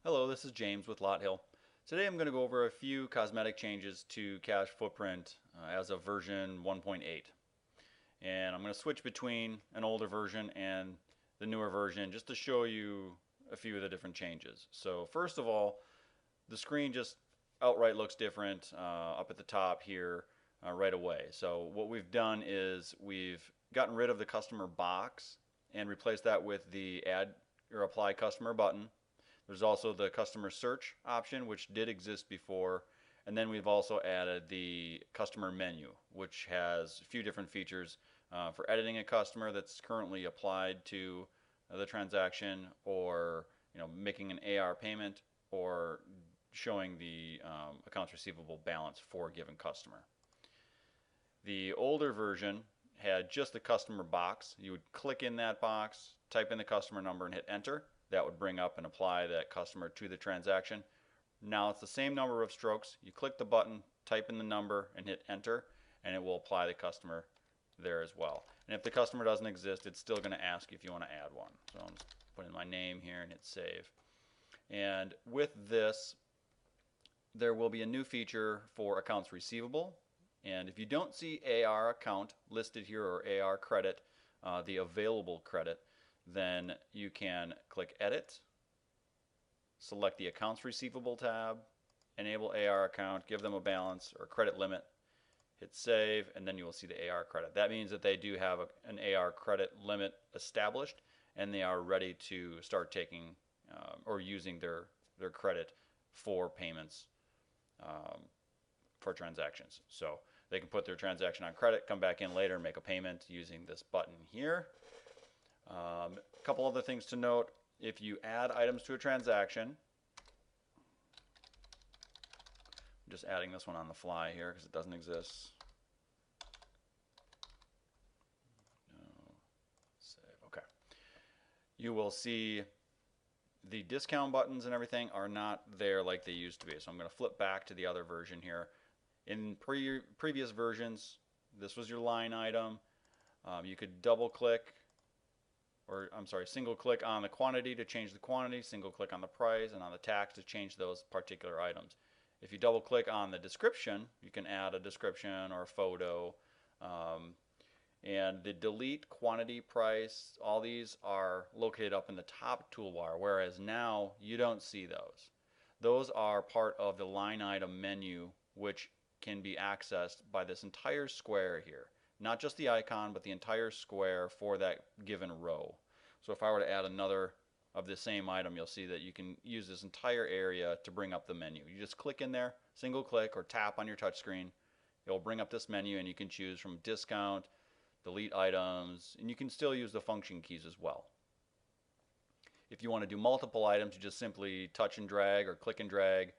Hello, this is James with Lot Hill. Today I'm going to go over a few cosmetic changes to CashFootprint as of version 1.8. And I'm going to switch between an older version and the newer version just to show you a few of the different changes. So first of all, the screen just outright looks different up at the top here right away. So what we've done is we've gotten rid of the customer box and replaced that with the add or apply customer button. There's also the customer search option, which did exist before. And then we've also added the customer menu, which has a few different features for editing a customer that's currently applied to the transaction, or making an AR payment, or showing the accounts receivable balance for a given customer. The older version had just the customer box. You would click in that box, type in the customer number, and hit enter. That would bring up and apply that customer to the transaction. Now it's the same number of strokes. You click the button, type in the number, and hit enter, and it will apply the customer there as well. And if the customer doesn't exist, it's still going to ask if you want to add one. So I'm just putting my name here and hit save. And with this, there will be a new feature for accounts receivable. And if you don't see AR account listed here, or AR credit, the available credit, then you can click edit, select the accounts receivable tab, enable AR account, give them a balance or credit limit, hit save, and then you will see the AR credit. That means that they do have an AR credit limit established, and they are ready to start taking or using their credit for payments for transactions. So they can put their transaction on credit, come back in later and make a payment using this button here. A couple other things to note: if you add items to a transaction, I'm just adding this one on the fly here because it doesn't exist. No, save. Okay. You will see the discount buttons and everything are not there like they used to be. So I'm going to flip back to the other version here. In previous versions, this was your line item. You could double click, or I'm sorry, single click on the quantity to change the quantity, single click on the price, and on the tax to change those particular items. If you double click on the description, you can add a description or a photo. And the delete, quantity, price, all these are located up in the top toolbar, whereas now you don't see those. Those are part of the line item menu, which can be accessed by this entire square here. Not just the icon, but the entire square for that given row. So if I were to add another of the same item, you'll see that you can use this entire area to bring up the menu. You just click in there, single click, or tap on your touchscreen. It'll bring up this menu, and you can choose from discount, delete items, and you can still use the function keys as well. If you want to do multiple items, you just simply touch and drag or click and drag.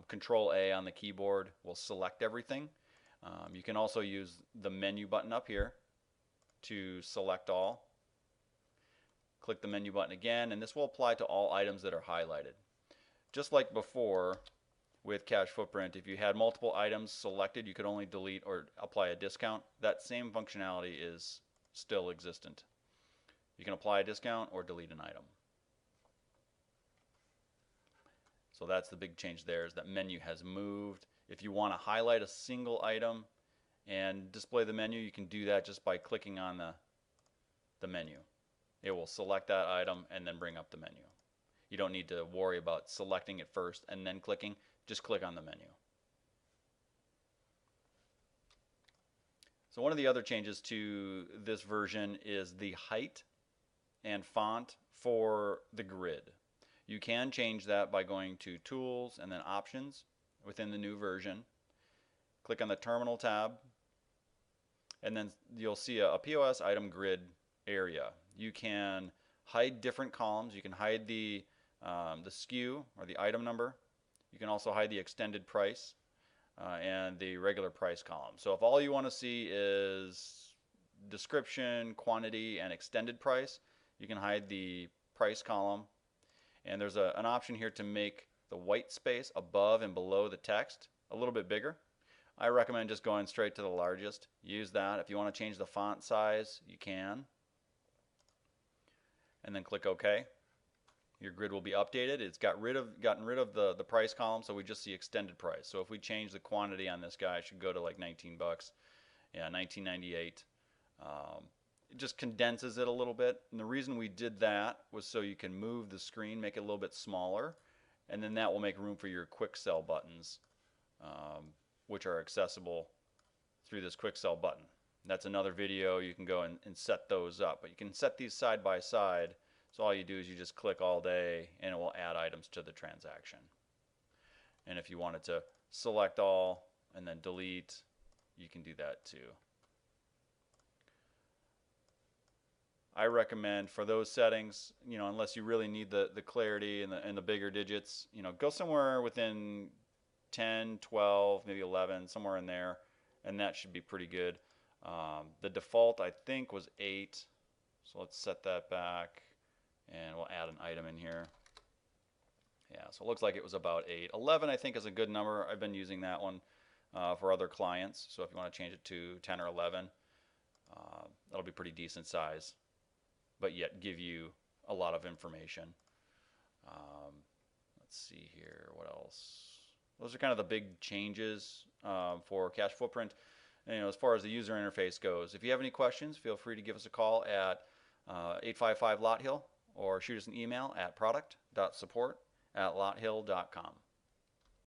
Control A on the keyboard will select everything. You can also use the menu button up here to select all. Click the menu button again, and this will apply to all items that are highlighted. Just like before with CashFootprint, if you had multiple items selected, you could only delete or apply a discount. That same functionality is still existent. You can apply a discount or delete an item. So that's the big change there, is that menu has moved. If you want to highlight a single item and display the menu, you can do that just by clicking on the menu. It will select that item and then bring up the menu. You don't need to worry about selecting it first and then clicking. Just click on the menu. So one of the other changes to this version is the height and font for the grid. You can change that by going to Tools and then Options within the new version. Click on the Terminal tab, and then you'll see a POS item grid area. You can hide different columns. You can hide the SKU or the item number. You can also hide the extended price and the regular price column. So if all you want to see is description, quantity, and extended price, you can hide the price column. And there's an option here to make the white space above and below the text a little bit bigger. I recommend just going straight to the largest. Use that. If you want to change the font size, you can. And then click OK. your grid will be updated. It's gotten rid of the price column, so we just see extended price. So if we change the quantity on this guy, it should go to like 19 bucks. Yeah, 19.98. It just condenses it a little bit. And the reason we did that was so you can move the screen, make it a little bit smaller, and then that will make room for your quick sell buttons, which are accessible through this quick sell button. That's another video. You can go and set those up, but you can set these side by side. So all you do is you just click all day and it will add items to the transaction. And if you wanted to select all and then delete, you can do that too. I recommend for those settings, unless you really need the clarity and the bigger digits, go somewhere within 10, 12, maybe 11, somewhere in there, and that should be pretty good. The default, I think, was 8, so let's set that back, and we'll add an item in here. Yeah, so it looks like it was about 8. 11, I think, is a good number. I've been using that one for other clients, so if you want to change it to 10 or 11, that'll be pretty decent size, but yet give you a lot of information. Let's see here, what else? Those are kind of the big changes for CashFootprint. And, as far as the user interface goes, if you have any questions, feel free to give us a call at 855 Lot Hill or shoot us an email at product.support@lothill.com.